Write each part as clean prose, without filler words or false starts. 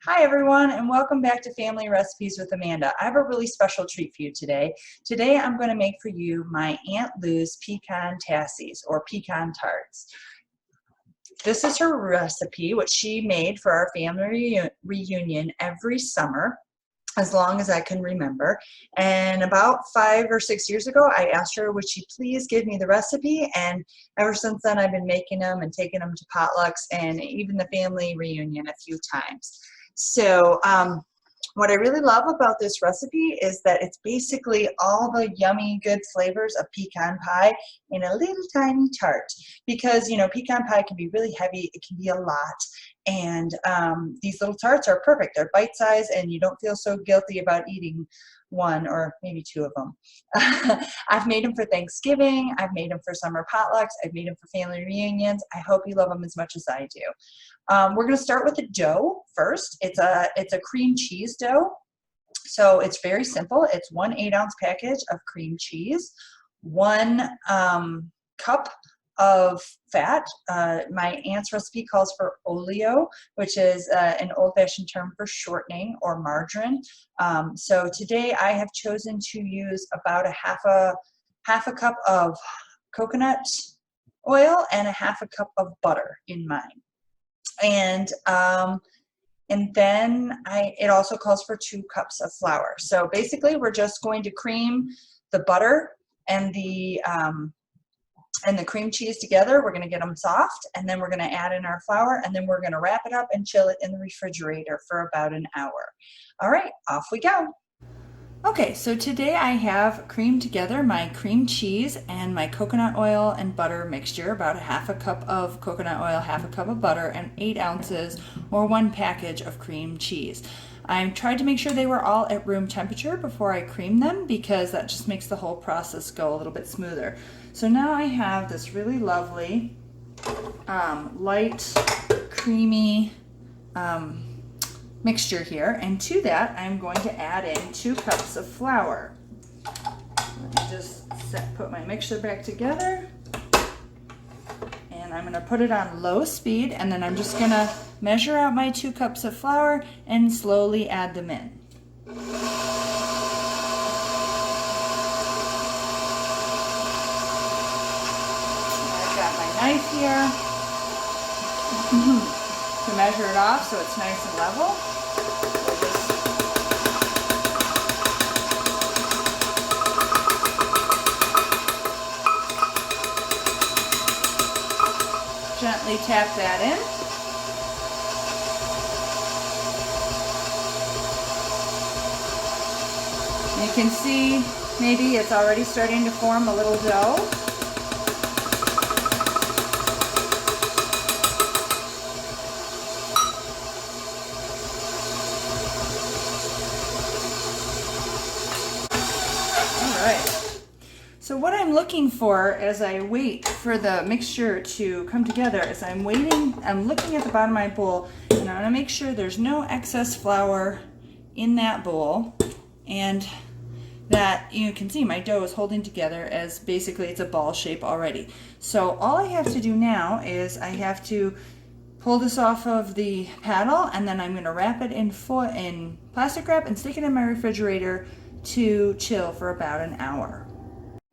Hi everyone, and welcome back to Family Recipes with Amanda. I have a really special treat for you today. Today I'm going to make for you my Aunt Lou's pecan tassies or pecan tarts. This is her recipe, which she made for our family reunion every summer, as long as I can remember. And about 5 or 6 years ago, I asked her, would she please give me the recipe? And ever since then, I've been making them and taking them to potlucks and even the family reunion a few times. So what I really love about this recipe is that it's basically all the yummy, good flavors of pecan pie in a little tiny tart. Because, you know, pecan pie can be really heavy. It can be a lot. And these little tarts are perfect. They're bite-sized, and you don't feel so guilty about eating one or maybe two of them. I've made them for Thanksgiving. I've made them for summer potlucks. I've made them for family reunions. I hope you love them as much as I do. We're going to start with the dough first. It's a cream cheese dough. So it's very simple. It's 1 8-ounce package of cream cheese, 1 cup of fat. My aunt's recipe calls for oleo, which is an old-fashioned term for shortening or margarine. So today I have chosen to use about half a cup of coconut oil and half a cup of butter in mine. And then it also calls for 2 cups of flour. So basically we're just going to cream the butter and the cream cheese together. We're going to get them soft, and then we're going to add in our flour, and then we're going to wrap it up and chill it in the refrigerator for about an hour. All right, off we go. Okay, so today I have creamed together my cream cheese and my coconut oil and butter mixture, about half a cup of coconut oil, half a cup of butter, and 8 ounces or 1 package of cream cheese. I tried to make sure they were all at room temperature before I creamed them, because that just makes the whole process go a little bit smoother. So now I have this really lovely, light, creamy mixture here, and to that I'm going to add in 2 cups of flour. Let me just put my mixture back together, and I'm going to put it on low speed, and then I'm just going to measure out my 2 cups of flour and slowly add them in. I've got my knife here to measure it off so it's nice and level. Gently tap that in. You can see maybe it's already starting to form a little dough. So what I'm looking for as I wait for the mixture to come together is I'm looking at the bottom of my bowl, and I want to make sure there's no excess flour in that bowl, and that you can see my dough is holding together as basically it's a ball shape already. So all I have to do now is I have to pull this off of the paddle, and then I'm going to wrap it in plastic wrap and stick it in my refrigerator to chill for about an hour.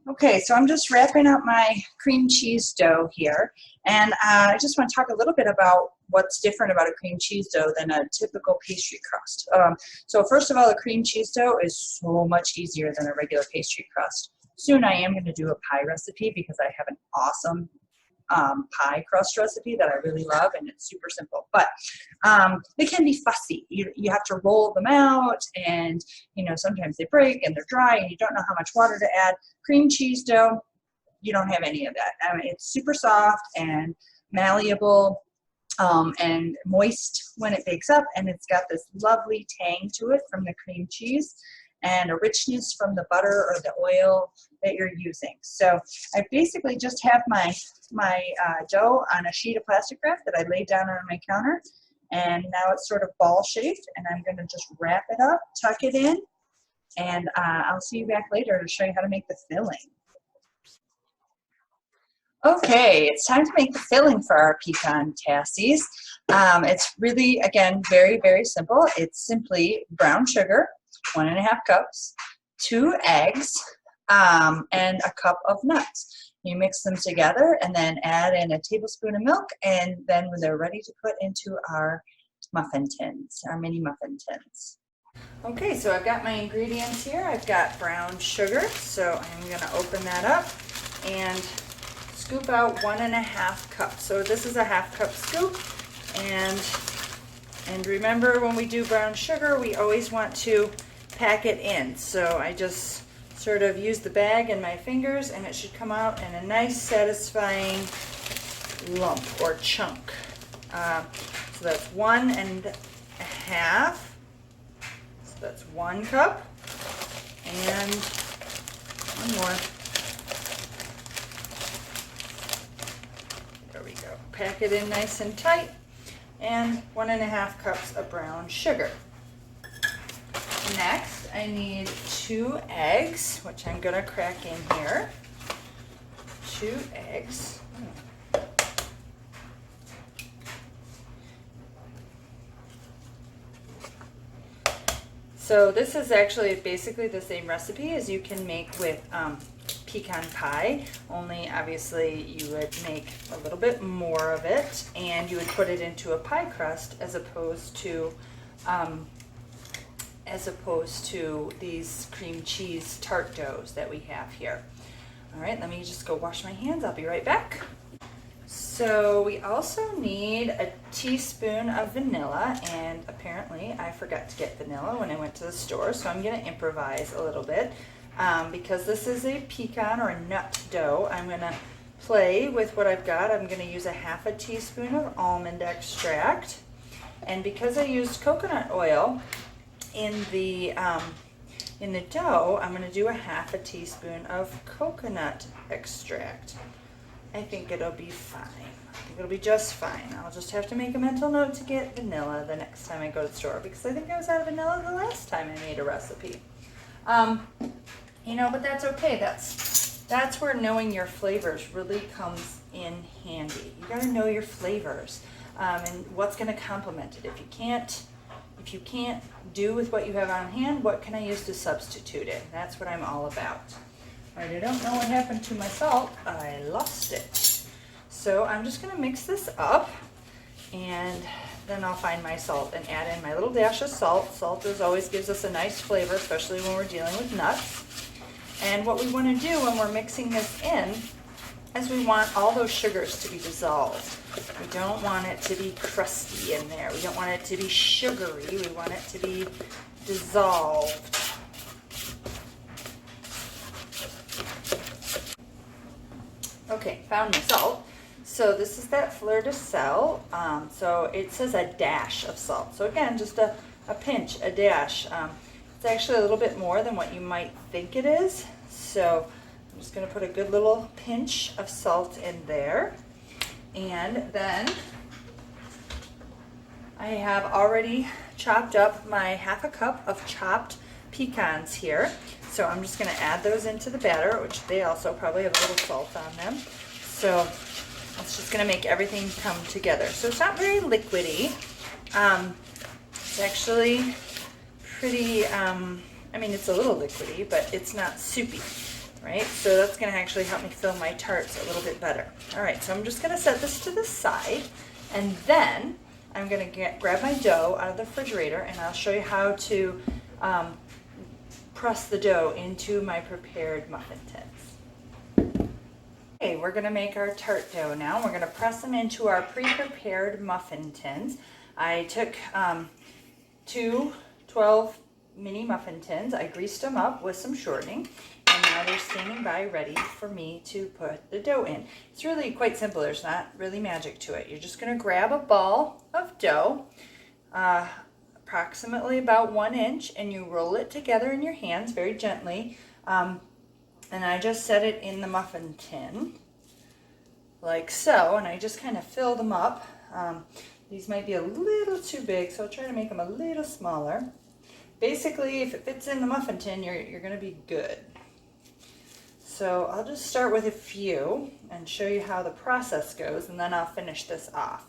Okay, so I'm just wrapping up my cream cheese dough here, and I just want to talk a little bit about what's different about a cream cheese dough than a typical pastry crust. So first of all, a cream cheese dough is so much easier than a regular pastry crust. Soon I am going to do a pie recipe, because I have an awesome pie crust recipe that I really love, and it's super simple, but they can be fussy. You have to roll them out, and you know, sometimes they break and they're dry and you don't know how much water to add. Cream cheese dough, you don't have any of that. I mean, it's super soft and malleable and moist when it bakes up, and it's got this lovely tang to it from the cream cheese and a richness from the butter or the oil that you're using. So I basically just have my dough on a sheet of plastic wrap that I laid down on my counter, and now it's sort of ball shaped, and I'm going to just wrap it up, tuck it in, and I'll see you back later to show you how to make the filling. Okay, it's time to make the filling for our pecan tassies. It's really, again, very, very simple. It's simply brown sugar, 1.5 cups, 2 eggs, and a cup of nuts. You mix them together and then add in a tablespoon of milk, and then when they're ready to put into our muffin tins, our mini muffin tins. Okay, so I've got my ingredients here. I've got brown sugar, so I'm going to open that up and scoop out 1.5 cups. So this is a 1/2 cup scoop, and remember, when we do brown sugar, we always want to pack it in. So I just sort of use the bag in my fingers, and it should come out in a nice, satisfying lump or chunk. So that's 1.5. So that's 1 cup, and one more. There we go. Pack it in nice and tight, and 1.5 cups of brown sugar. Next, I need 2 eggs, which I'm going to crack in here. 2 eggs. So this is actually basically the same recipe as you can make with pecan pie, only obviously you would make a little bit more of it, and you would put it into a pie crust as opposed to these cream cheese tart doughs that we have here. All right, let me just go wash my hands. I'll be right back. So we also need a teaspoon of vanilla, and apparently I forgot to get vanilla when I went to the store, so I'm going to improvise a little bit. Because this is a pecan or a nut dough, I'm going to play with what I've got. I'm going to use a 1/2 teaspoon of almond extract, and because I used coconut oil in the dough, I'm going to do a 1/2 teaspoon of coconut extract. I think it'll be fine. I think it'll be just fine. I'll just have to make a mental note to get vanilla the next time I go to the store, because I think I was out of vanilla the last time I made a recipe. But that's okay. That's where knowing your flavors really comes in handy. You got to know your flavors and what's going to complement it. If you can't do with what you have on hand, what can I use to substitute it? That's what I'm all about. All right, I don't know what happened to my salt. I lost it. So I'm just going to mix this up, and then I'll find my salt and add in my little dash of salt. Salt always gives us a nice flavor, especially when we're dealing with nuts. And what we want to do when we're mixing this in is we want all those sugars to be dissolved. We don't want it to be crusty in there. We don't want it to be sugary. We want it to be dissolved. Okay, found my salt. So this is that fleur de sel. So it says a dash of salt. So again, just a pinch, a dash. It's actually a little bit more than what you might think it is. So I'm just going to put a good little pinch of salt in there. And then I have already chopped up my 1/2 cup of chopped pecans here. So I'm just going to add those into the batter, which they also probably have a little salt on them. So it's just going to make everything come together. So it's not very liquidy. It's actually pretty, it's a little liquidy, but it's not soupy, right? So that's going to actually help me fill my tarts a little bit better. All right, so I'm just going to set this to the side, and then I'm going to grab my dough out of the refrigerator, and I'll show you how to press the dough into my prepared muffin tins. Okay, we're going to make our tart dough now. We're going to press them into our pre-prepared muffin tins. I took 2 12 mini muffin tins. I greased them up with some shortening, and now they're standing by ready for me to put the dough in. It's really quite simple. There's not really magic to it. You're just going to grab a ball of dough, approximately about 1 inch, and you roll it together in your hands very gently. And I just set it in the muffin tin like so, and I just kind of fill them up. These might be a little too big, so I'll try to make them a little smaller. Basically, if it fits in the muffin tin, you're going to be good. So I'll just start with a few and show you how the process goes, and then I'll finish this off.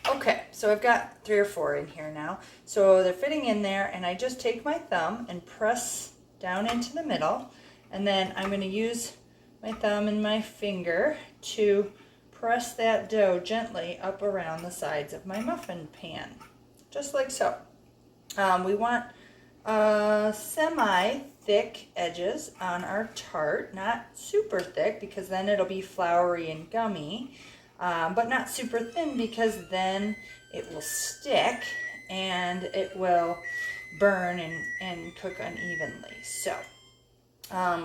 Okay, so I've got 3 or 4 in here now. So they're fitting in there, and I just take my thumb and press down into the middle, and then I'm going to use my thumb and my finger to press that dough gently up around the sides of my muffin pan, just like so. We want semi-thick edges on our tart, not super thick because then it'll be floury and gummy, but not super thin because then it will stick and it will burn and cook unevenly. So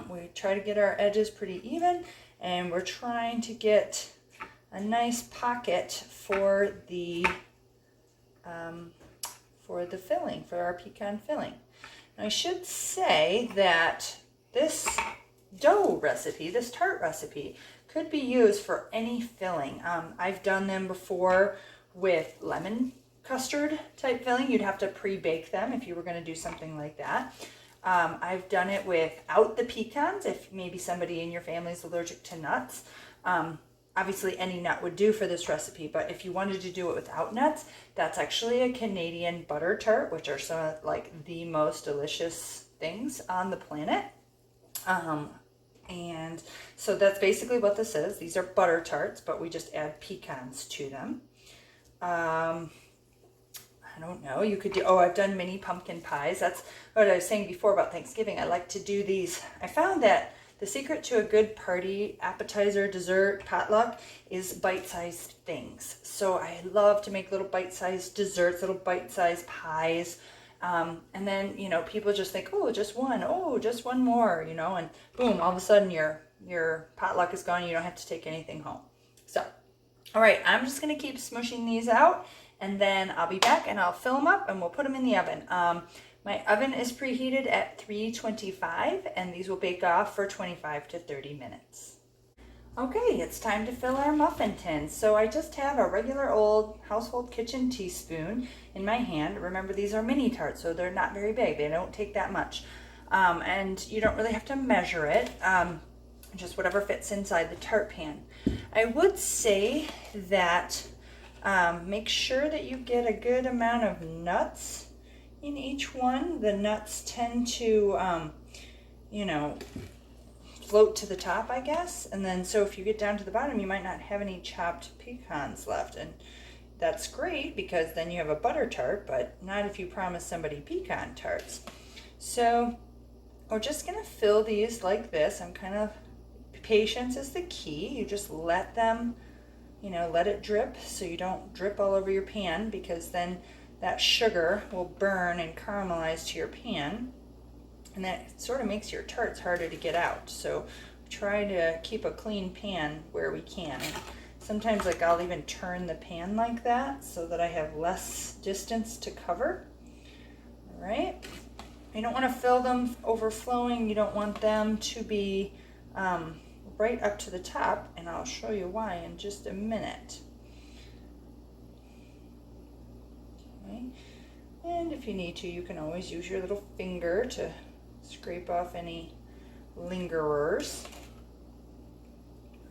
we try to get our edges pretty even, and we're trying to get a nice pocket for the filling, for our pecan filling. Now, I should say that this dough recipe, this tart recipe, could be used for any filling. I've done them before with lemon custard type filling. You'd have to pre-bake them if you were going to do something like that. I've done it without the pecans if maybe somebody in your family is allergic to nuts. Obviously any nut would do for this recipe, but if you wanted to do it without nuts, that's actually a Canadian butter tart, which are some of like the most delicious things on the planet. And so that's basically what this is. These are butter tarts, but we just add pecans to them. I don't know, you could do, I've done mini pumpkin pies. That's what I was saying before about Thanksgiving. I like to do these. I found that the secret to a good party, appetizer, dessert, potluck is bite-sized things. So I love to make little bite-sized desserts, little bite-sized pies. And then, you know, people just think, oh, just one more, you know, and boom, all of a sudden your potluck is gone. You don't have to take anything home. So, all right, I'm just going to keep smushing these out, and then I'll be back and I'll fill them up and we'll put them in the oven. My oven is preheated at 325, and these will bake off for 25 to 30 minutes. Okay, it's time to fill our muffin tins. So I just have a regular old household kitchen teaspoon in my hand. Remember, these are mini tarts, so they're not very big. They don't take that much. And you don't really have to measure it, just whatever fits inside the tart pan. I would say that make sure that you get a good amount of nuts in each one. The nuts tend to, you know, float to the top, I guess. And then so if you get down to the bottom, you might not have any chopped pecans left. And that's great because then you have a butter tart, but not if you promise somebody pecan tarts. So we're just gonna fill these like this. Patience is the key. You just let them, you know, let it drip so you don't drip all over your pan, because then that sugar will burn and caramelize to your pan, and that sort of makes your tarts harder to get out. So try to keep a clean pan where we can. And sometimes, like, I'll even turn the pan like that so that I have less distance to cover. All right. You don't want to fill them overflowing. You don't want them to be right up to the top, and I'll show you why in just a minute. Okay. And if you need to, you can always use your little finger to scrape off any lingerers.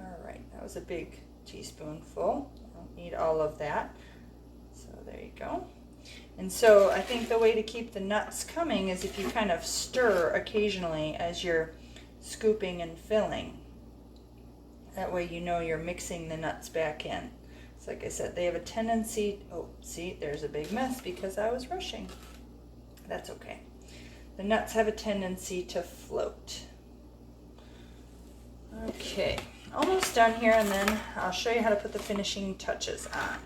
All right, that was a big teaspoonful. I don't need all of that. So there you go. And so I think the way to keep the nuts coming is if you kind of stir occasionally as you're scooping and filling. That way you know you're mixing the nuts back in. So like I said, they have a tendency, oh, see, there's a big mess because I was rushing. That's okay. The nuts have a tendency to float. Okay, almost done here, and then I'll show you how to put the finishing touches on.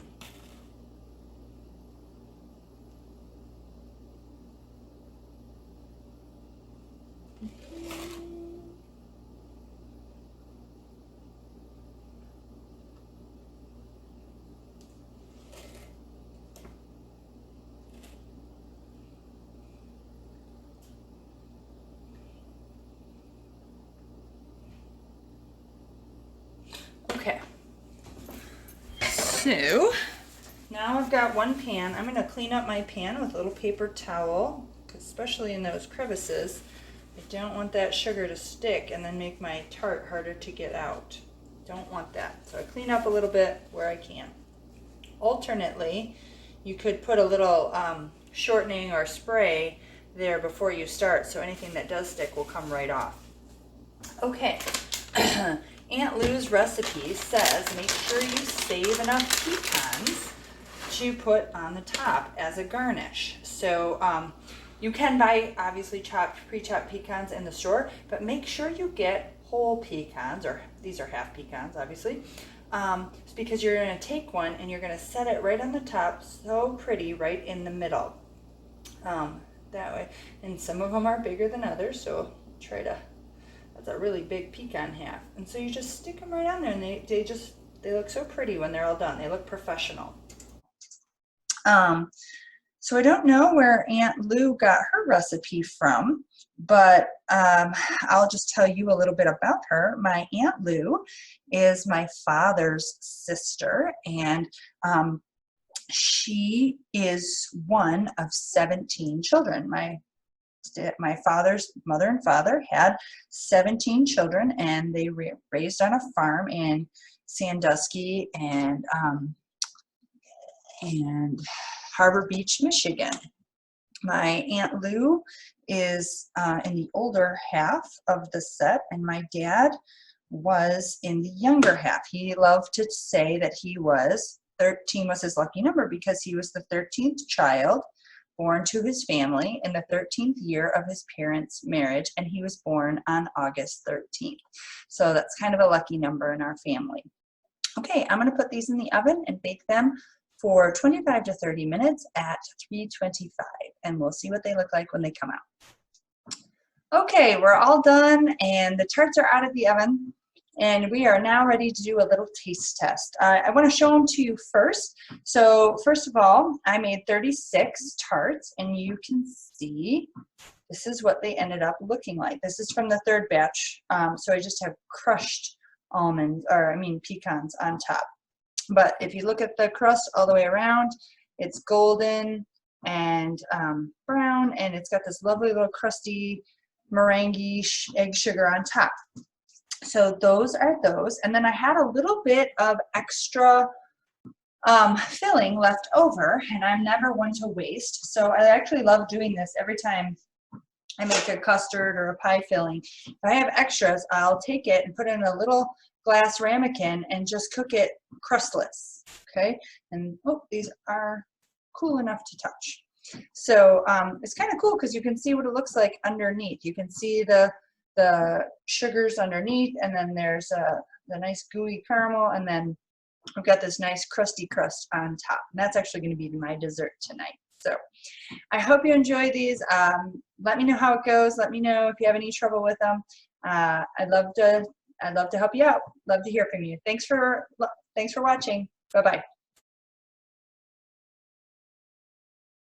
Okay, so now I've got one pan. I'm going to clean up my pan with a little paper towel, especially in those crevices. I don't want that sugar to stick and then make my tart harder to get out. Don't want that. So I clean up a little bit where I can. Alternately, you could put a little shortening or spray there before you start, so anything that does stick will come right off. Okay, Aunt Lou's recipe says make sure you save enough pecans to put on the top as a garnish. So you can buy obviously pre-chopped pecans in the store, but make sure you get whole pecans, or these are half pecans obviously. It's because you're going to take one and you're going to set it right on the top, so pretty, right in the middle. That way, and some of them are bigger than others, so try to, that's a really big pecan half. And so you just stick them right on there, and they look so pretty when they're all done. They look professional. So I don't know where Aunt Lou got her recipe from, but I'll just tell you a little bit about her. My Aunt Lou is my father's sister, and she is one of 17 children. My father's mother and father had 17 children, and they raised on a farm in Sandusky and Harbor Beach, Michigan. My Aunt Lou is in the older half of the set, and my dad was in the younger half. He loved to say that 13 was his lucky number because he was the 13th child born to his family in the 13th year of his parents' marriage, and he was born on August 13th. So that's kind of a lucky number in our family. Okay, I'm going to put these in the oven and bake them for 25 to 30 minutes at 325, and we'll see what they look like when they come out. Okay, we're all done, and the tarts are out of the oven, and we are now ready to do a little taste test. I want to show them to you first. So first of all, I made 36 tarts, and you can see this is what they ended up looking like. This is from the third batch, so I just have crushed pecans on top. But if you look at the crust all the way around, it's golden and brown, and it's got this lovely little crusty meringue egg sugar on top. So those are those. And then I had a little bit of extra filling left over, and I'm never one to waste. So I actually love doing this every time I make a custard or a pie filling. If I have extras, I'll take it and put it in a little glass ramekin and just cook it crustless. Okay, and these are cool enough to touch. So it's kind of cool because you can see what it looks like underneath. You can see the sugars underneath, and then there's the nice gooey caramel, and then I've got this nice crusty crust on top. And that's actually going to be my dessert tonight. So I hope you enjoy these. Let me know how it goes. Let me know if you have any trouble with them. I'd love to help you out. Love to hear from you. Thanks for watching. Bye-bye.